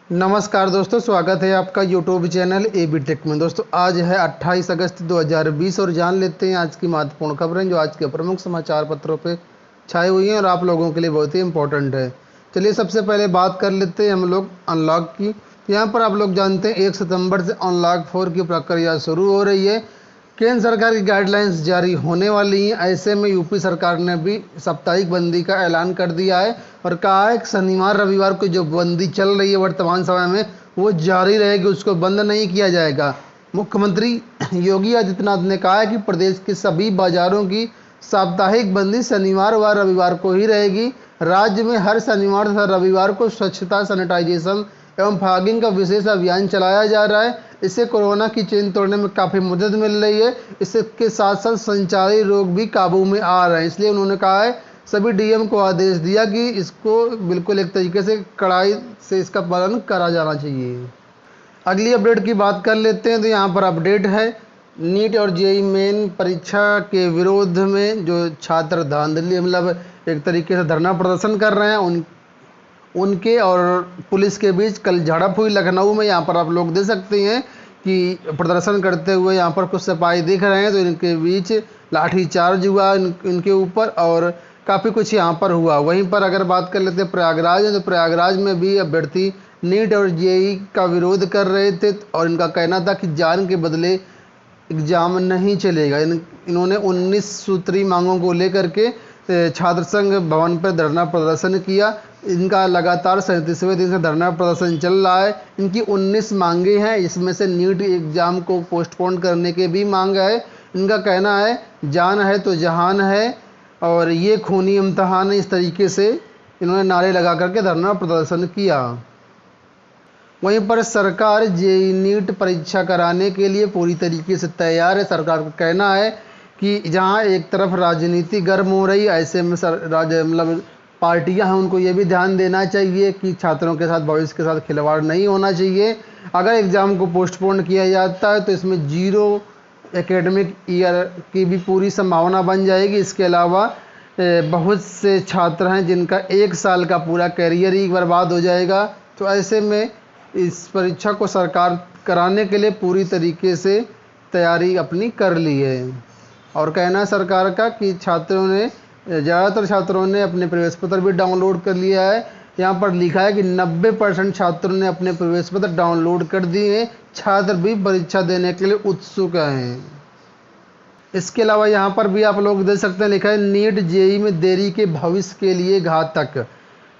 नमस्कार दोस्तों, स्वागत है आपका यूट्यूब चैनल एबी टेक में। दोस्तों आज है 28 अगस्त 2020 और जान लेते हैं आज की महत्वपूर्ण खबरें जो आज के प्रमुख समाचार पत्रों पे छाई हुई हैं और आप लोगों के लिए बहुत ही इंपॉर्टेंट है। चलिए सबसे पहले बात कर लेते हैं हम लोग अनलॉक की। यहाँ पर आप लोग जानते हैं 1 सितंबर से अनलॉक 4 की प्रक्रिया शुरू हो रही है। केंद्र सरकार की गाइडलाइंस जारी होने वाली हैं। ऐसे में यूपी सरकार ने भी साप्ताहिक बंदी का ऐलान कर दिया है और कहा है कि शनिवार रविवार को जो बंदी चल रही है वर्तमान समय में वो जारी रहेगी, उसको बंद नहीं किया जाएगा। मुख्यमंत्री योगी आदित्यनाथ ने कहा है कि प्रदेश के सभी बाजारों की साप्ताहिक बंदी शनिवार व रविवार को ही रहेगी। राज्य में हर शनिवार तथा रविवार को स्वच्छता, सैनिटाइजेशन एवं फॉगिंग का विशेष अभियान चलाया जा रहा है। इससे कोरोना की चेन तोड़ने में काफ़ी मदद मिल रही है। इसके साथ साथ संचारी रोग भी काबू में आ रहे हैं। इसलिए उन्होंने कहा है, सभी डीएम को आदेश दिया कि इसको बिल्कुल एक तरीके से कड़ाई से इसका पालन करा जाना चाहिए। अगली अपडेट की बात कर लेते हैं। तो यहाँ पर अपडेट है, नीट और जेईई मेन परीक्षा के विरोध में जो छात्र धांधली मतलब एक तरीके से धरना प्रदर्शन कर रहे हैं उनके और पुलिस के बीच कल झड़प हुई लखनऊ में। यहाँ पर आप लोग देख सकते हैं कि प्रदर्शन करते हुए यहाँ पर कुछ सिपाही दिख रहे हैं, तो इनके बीच लाठीचार्ज हुआ इनके ऊपर और काफ़ी कुछ यहाँ पर हुआ। वहीं पर अगर बात कर लेते हैं प्रयागराज में, तो प्रयागराज में भी अभ्यर्थी नीट और जेईई का विरोध कर रहे थे और इनका कहना था कि जान के बदले एग्जाम नहीं चलेगा। इन्होंने 19 सूत्री मांगों को लेकर के छात्र संघ भवन पर धरना प्रदर्शन किया। इनका लगातार 37वें दिन से धरना प्रदर्शन चल रहा है। इनकी 19 मांगे हैं, इसमें से नीट एग्ज़ाम को पोस्टपोन करने के भी मांग है। इनका कहना है जान है तो जहान है और ये खूनी इम्तहान है। इस तरीके से इन्होंने नारे लगा करके धरना प्रदर्शन किया। वहीं पर सरकार जेईई नीट परीक्षा कराने के लिए पूरी तरीके से तैयार है। सरकार का कहना है कि जहां एक तरफ राजनीति गर्म हो रही है, ऐसे में मतलब पार्टियां हैं उनको ये भी ध्यान देना चाहिए कि छात्रों के साथ, भविष्य के साथ खिलवाड़ नहीं होना चाहिए। अगर एग्ज़ाम को पोस्टपोन किया जाता है तो इसमें 0 एकेडमिक ईयर की भी पूरी संभावना बन जाएगी। इसके अलावा बहुत से छात्र हैं जिनका 1 साल का पूरा करियर ही बर्बाद हो जाएगा। तो ऐसे में इस परीक्षा को सरकार कराने के लिए पूरी तरीके से तैयारी अपनी कर ली है। और कहना है सरकार का कि ज़्यादातर छात्रों ने अपने प्रवेश पत्र भी डाउनलोड कर लिया है। यहाँ पर लिखा है कि 90% छात्रों ने अपने प्रवेश पत्र डाउनलोड कर दिए हैं। छात्र भी परीक्षा देने के लिए उत्सुक हैं। इसके अलावा यहाँ पर भी आप लोग देख सकते हैं, लिखा है नीट जेईई में देरी के भविष्य के लिए घातक।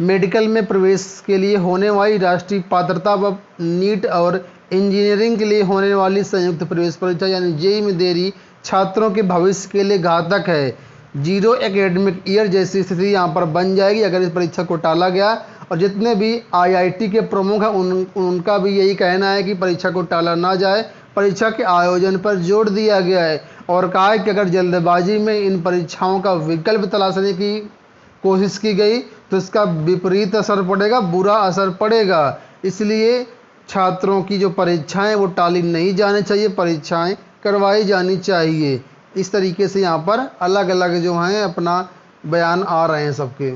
मेडिकल में प्रवेश के लिए होने वाली राष्ट्रीय पात्रता व नीट और इंजीनियरिंग के लिए होने वाली संयुक्त प्रवेश परीक्षा यानी जेईई में देरी छात्रों के भविष्य के लिए घातक है। 0 एकेडमिक ईयर जैसी स्थिति यहाँ पर बन जाएगी अगर इस परीक्षा को टाला गया। और जितने भी आईआईटी के प्रमुख हैं उनका भी यही कहना है कि परीक्षा को टाला ना जाए। परीक्षा के आयोजन पर जोर दिया गया है और कहा है कि अगर जल्दबाजी में इन परीक्षाओं का विकल्प तलाशने की कोशिश की गई तो इसका विपरीत असर पड़ेगा, बुरा असर पड़ेगा। इसलिए छात्रों की जो परीक्षाएं वो टाली नहीं जानी चाहिए, परीक्षाएं करवाई जानी चाहिए। इस तरीके से यहाँ पर अलग अलग जो हैं अपना बयान आ रहे हैं सबके।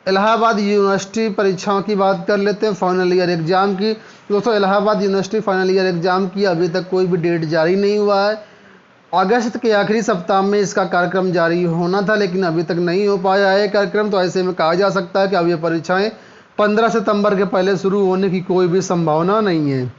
इलाहाबाद यूनिवर्सिटी परीक्षाओं की बात कर लेते हैं, फाइनल ईयर एग्ज़ाम की। दोस्तों Allahabad university final year exam की अभी तक कोई भी डेट जारी नहीं हुआ है। अगस्त के आखिरी सप्ताह में इसका कार्यक्रम जारी होना था लेकिन अभी तक नहीं हो पाया है कार्यक्रम। तो ऐसे में कहा जा सकता है कि अब ये परीक्षाएं 15 सितंबर के पहले शुरू होने की कोई भी संभावना नहीं है।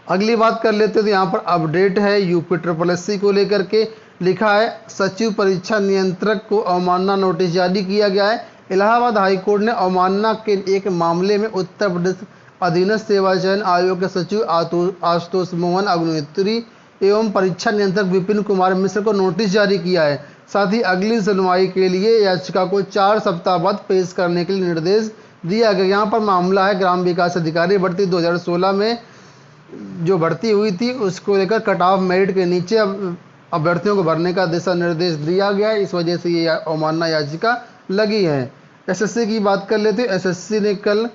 अगली बात कर लेते हैं, तो यहाँ पर अपडेट है यूपी SSC को लेकर के। लिखा है सचिव परीक्षा नियंत्रक को अवमानना नोटिस जारी किया गया है। इलाहाबाद हाईकोर्ट ने अवमानना के एक मामले में उत्तर प्रदेश अधीनस्थ सेवा चयन आयोग के सचिव आशुतोष मोहन अग्निहोत्री एवं परीक्षा नियंत्रक विपिन कुमार मिश्र को नोटिस जारी किया है। साथ ही अगली सुनवाई के लिए याचिका को 4 सप्ताह बाद पेश करने के लिए निर्देश दिया गया। यहाँ पर मामला है ग्राम विकास अधिकारी भर्ती 2016 में जो भर्ती हुई थी उसको लेकर कट ऑफ मेरिट के नीचे अभ्यर्थियों को भरने का दिशा निर्देश दिया गया है। इस वजह से ये अवमानना याचिका लगी है। SSC की बात कर लेते हैं। SSC ने कल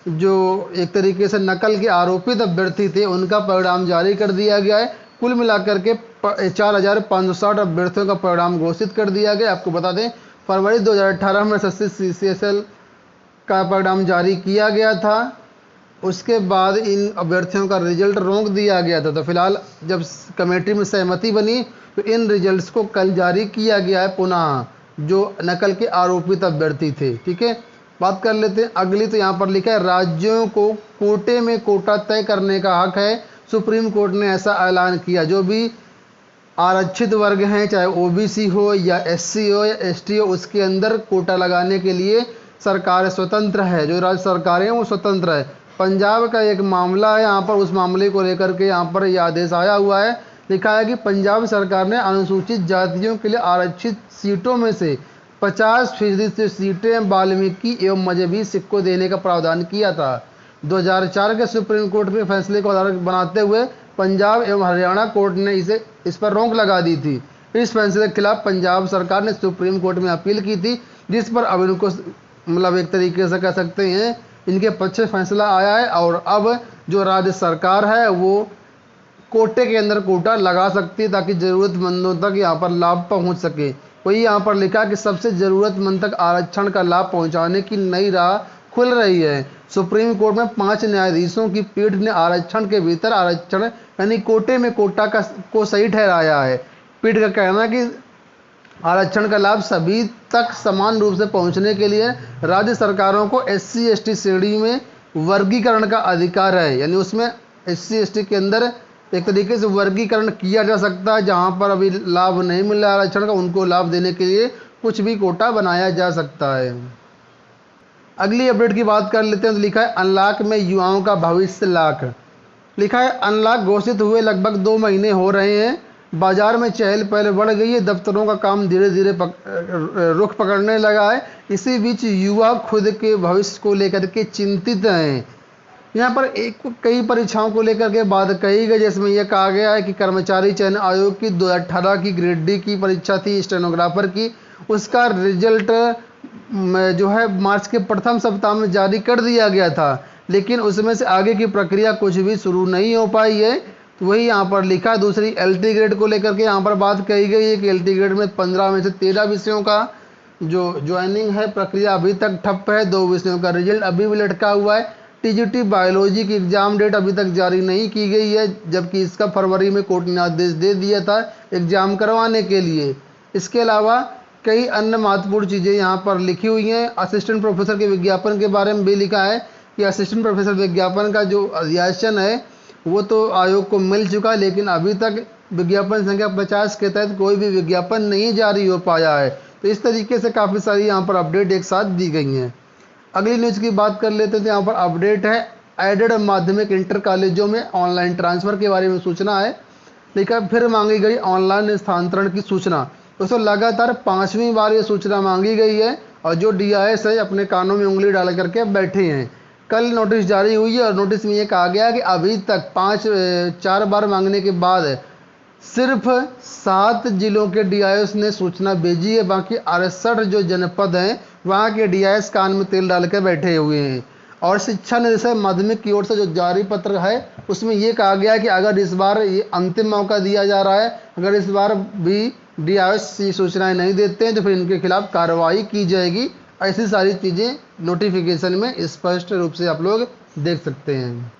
जो एक तरीके से नकल के आरोपित अभ्यर्थी थे उनका परिणाम जारी कर दिया गया है। कुल मिलाकर के 4560 अभ्यर्थियों का परिणाम घोषित कर दिया गया। आपको बता दें फरवरी 2018 में SSC CCSL का परिणाम जारी किया गया था उसके बाद इन अभ्यर्थियों का रिजल्ट रोक दिया गया था। तो फिलहाल जब कमेटी में सहमति बनी तो इन रिजल्ट्स को कल जारी किया गया है पुनः, जो नकल के आरोपित अभ्यर्थी थे। ठीक है, बात कर लेते हैं अगली। तो यहाँ पर लिखा है राज्यों को कोटे में कोटा तय करने का हक है, सुप्रीम कोर्ट ने ऐसा ऐलान किया। जो भी आरक्षित वर्ग हैं, चाहे ओबीसी हो या एससी हो या एसटी हो, उसके अंदर कोटा लगाने के लिए सरकार स्वतंत्र है। जो राज्य सरकारें हैं वो स्वतंत्र है। पंजाब का एक मामला है, यहाँ पर उस मामले को लेकर के यहाँ पर यह आदेश आया हुआ है। लिखा है कि पंजाब सरकार ने अनुसूचित जातियों के लिए आरक्षित सीटों में से 50% से सीटें वाल्मीकि एवं मजहबी सिख को देने का प्रावधान किया था। 2004 के सुप्रीम कोर्ट के फैसले को आधार बनाते हुए पंजाब एवं हरियाणा कोर्ट ने इस पर रोक लगा दी थी। इस फैसले के खिलाफ पंजाब सरकार ने सुप्रीम कोर्ट में अपील की थी, जिस पर अब इनको मतलब एक तरीके से कह सकते हैं इनके पक्ष से फैसला आया है। और अब जो राज्य सरकार है वो कोटे के अंदर कोटा लगा सकती है ताकि ज़रूरतमंदों तक यहाँ पर लाभ पहुँच सके। वही यहाँ पर लिखा कि सबसे ज़रूरतमंद तक आरक्षण का लाभ पहुँचाने की नई राह खुल रही है। सुप्रीम कोर्ट में 5 न्यायाधीशों की पीठ ने आरक्षण के भीतर आरक्षण यानी कोटे में कोटा को सही ठहराया है। पीठ का कहना है कि आरक्षण का लाभ सभी तक समान रूप से पहुंचने के लिए राज्य सरकारों को एससी एसटी श्रेणी में वर्गीकरण का अधिकार है। यानी उसमें एससी एसटी के अंदर एक तरीके से वर्गीकरण किया जा सकता है। जहां पर अभी लाभ नहीं मिल रहा आरक्षण का, उनको लाभ देने के लिए कुछ भी कोटा बनाया जा सकता है। अगली अपडेट की बात कर लेते हैं। तो लिखा है अनलॉक में युवाओं का भविष्य लाख। लिखा है अनलॉक घोषित हुए लगभग 2 महीने हो रहे हैं, बाजार में चहल पहल बढ़ गई है, दफ्तरों का काम धीरे धीरे रुख पकड़ने लगा है। इसी बीच युवा खुद के भविष्य को लेकर के चिंतित हैं। यहाँ पर कई परीक्षाओं को लेकर के बात कही गई, जिसमें यह कहा गया है कि कर्मचारी चयन आयोग की 2018 की ग्रेड डी की परीक्षा थी स्टेनोग्राफर की, उसका रिजल्ट जो है मार्च के प्रथम सप्ताह में जारी कर दिया गया था, लेकिन उसमें से आगे की प्रक्रिया कुछ भी शुरू नहीं हो पाई है। तो वही यहाँ पर लिखा। दूसरी एलटी ग्रेड को लेकर के यहाँ पर बात कही गई है कि एलटी ग्रेड में 15 में से 13 विषयों का जो ज्वाइनिंग है प्रक्रिया अभी तक ठप्प है। 2 विषयों का रिजल्ट अभी भी लटका हुआ है। टीजीटी बायोलॉजी की एग्जाम डेट अभी तक जारी नहीं की गई है, जबकि इसका फरवरी में कोर्ट ने आदेश दे दिया था एग्जाम करवाने के लिए। इसके अलावा कई अन्य महत्वपूर्ण चीज़ें यहाँ पर लिखी हुई हैं। असिस्टेंट प्रोफेसर के विज्ञापन के बारे में भी लिखा है कि असिस्टेंट प्रोफेसर विज्ञापन का जो अधियाचन है वो तो आयोग को मिल चुका है, लेकिन अभी तक विज्ञापन संख्या 50 के तहत कोई भी विज्ञापन नहीं जारी हो पाया है। तो इस तरीके से काफ़ी सारी यहाँ पर अपडेट एक साथ दी गई हैं। अगली न्यूज़ की बात कर लेते हैं। तो यहाँ पर अपडेट है एडेड माध्यमिक इंटर कॉलेजों में ऑनलाइन ट्रांसफ़र के बारे में सूचना है। लिखा फिर मांगी गई ऑनलाइन स्थानांतरण की सूचना। दोस्तों लगातार 5वीं बार ये सूचना मांगी गई है और जो डीआईएस है अपने कानों में उंगली डाल करके बैठे हैं। कल नोटिस जारी हुई है और नोटिस में ये कहा गया कि अभी तक 4 बार मांगने के बाद सिर्फ 7 जिलों के डीआईएस ने सूचना भेजी है। बाकी 68 जो जनपद हैं वहाँ के डीआईएस कान में तेल डाल के बैठे हुए हैं। और शिक्षा निदेशालय माध्यमिक की ओर से जो जारी पत्र है उसमें ये कहा गया है कि अगर इस बार ये अंतिम मौका दिया जा रहा है, अगर इस बार भी डीआईएस सूचनाएं नहीं देते हैं तो फिर इनके खिलाफ कार्रवाई की जाएगी। ऐसी सारी चीज़ें नोटिफिकेशन में स्पष्ट रूप से आप लोग देख सकते हैं।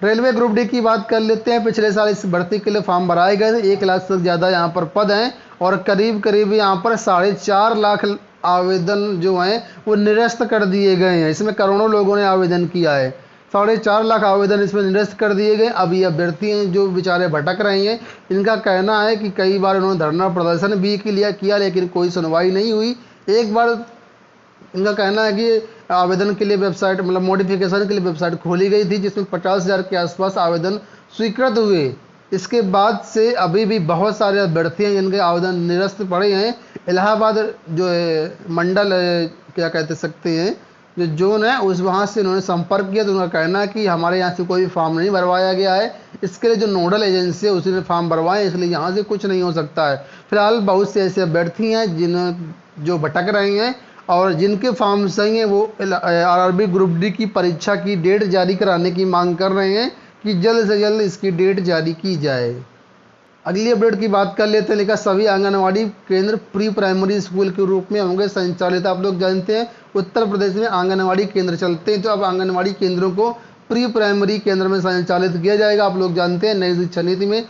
रेलवे ग्रुप डी की बात कर लेते हैं। पिछले साल इस भर्ती के लिए फॉर्म भराए गए थे। 1 लाख से ज़्यादा यहाँ पर पद हैं और करीब यहाँ पर 4.5 लाख आवेदन जो हैं वो निरस्त कर दिए गए हैं। इसमें करोड़ों लोगों ने आवेदन किया है। 4.5 लाख आवेदन इसमें निरस्त कर दिए गए। अब ये अभ्यर्थी हैं जो बेचारे भटक रहे हैं, इनका कहना है कि कई बार उन्होंने धरना प्रदर्शन भी किया लेकिन कोई सुनवाई नहीं हुई। एक बार इनका कहना है कि आवेदन के लिए वेबसाइट मतलब मॉडिफिकेशन के लिए वेबसाइट खोली गई थी जिसमें 50,000 के आसपास आवेदन स्वीकृत हुए। इसके बाद से अभी भी बहुत सारे अभ्यर्थी हैं जिनके आवेदन निरस्त पड़े हैं। इलाहाबाद जो मंडल क्या कहते सकते हैं जो जोन है उस वहाँ से उन्होंने संपर्क किया तो उनका कहना है कि हमारे यहाँ से कोई भी फॉर्म नहीं भरवाया गया है। इसके लिए जो नोडल एजेंसी है उसी ने फॉर्म भरवाए, इसलिए यहाँ से कुछ नहीं हो सकता है। फिलहाल बहुत से ऐसे अभ्यर्थी हैं जो भटक रहे हैं और जिनके फॉर्म सही हैं वो आरआरबी ग्रुप डी की परीक्षा की डेट जारी कराने की मांग कर रहे हैं कि जल्द से जल्द इसकी डेट जारी की जाए। अगली अपडेट की बात कर लेते हैं। लिखा सभी आंगनवाड़ी केंद्र प्री प्राइमरी स्कूल के रूप में होंगे संचालित। आप लोग जानते हैं उत्तर प्रदेश में आंगनवाड़ी केंद्र चलते हैं, तो अब आंगनवाड़ी केंद्रों को प्री प्राइमरी केंद्र में संचालित किया जाएगा। आप लोग जानते हैं नई शिक्षा नीति में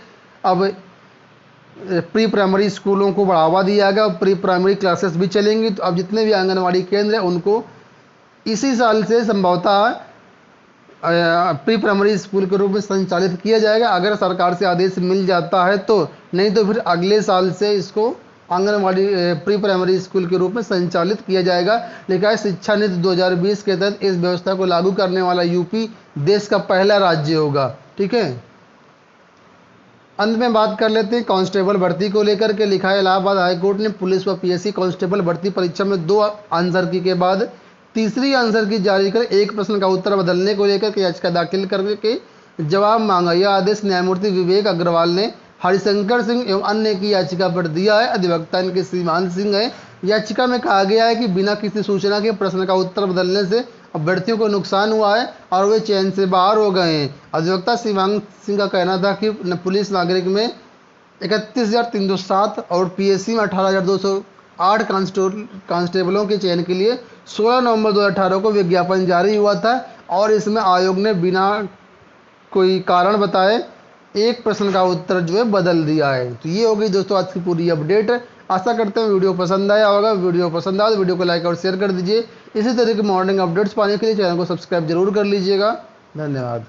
अब प्री प्राइमरी स्कूलों को बढ़ावा दिया गया, प्री प्राइमरी क्लासेस भी चलेंगी। तो अब जितने भी आंगनवाड़ी केंद्र हैं उनको इसी साल से संभवतः प्री प्राइमरी स्कूल के रूप में संचालित किया जाएगा, अगर सरकार से आदेश मिल जाता है तो। नहीं तो फिर अगले साल से इसको आंगनवाड़ी प्री प्राइमरी स्कूल के रूप में संचालित किया जाएगा। लिखा है शिक्षा नीति 2020 के तहत इस व्यवस्था को लागू करने वाला यूपी देश का पहला राज्य होगा। ठीक है, अंत में बात कर लेते हैं कांस्टेबल भर्ती को लेकर के। लिखा है इलाहाबाद हाईकोर्ट ने पुलिस व पीएससी कांस्टेबल भर्ती परीक्षा में 2 आंसर की के बाद तीसरी आंसर की जारी कर एक प्रश्न का उत्तर बदलने को लेकर के याचिका दाखिल करके जवाब मांगा। यह आदेश न्यायमूर्ति विवेक अग्रवाल ने हरिशंकर सिंह एवं अन्य की याचिका पर दिया है। अधिवक्ता इनके सीमांत सिंह है। याचिका में कहा गया है कि बिना किसी सूचना के प्रश्न का उत्तर बदलने से अभ्यर्थियों को नुकसान हुआ है और वे चयन से बाहर हो गए हैं। अधिवक्ता सीमांत सिंह का कहना था कि पुलिस नागरिक में 31,307 और पीएससी में 18,208 कांस्टेबलों के चयन के लिए 16 नवंबर 2018 को विज्ञापन जारी हुआ था और इसमें आयोग ने बिना कोई कारण बताए एक प्रश्न का उत्तर जो है बदल दिया है। तो ये हो गई दोस्तों आज की पूरी अपडेट। आशा करते हैं वीडियो पसंद आया होगा। वीडियो पसंद आया तो वीडियो को लाइक और शेयर कर दीजिए। इसी तरह के मॉर्निंग अपडेट्स पाने के लिए चैनल को सब्सक्राइब जरूर कर लीजिएगा। धन्यवाद।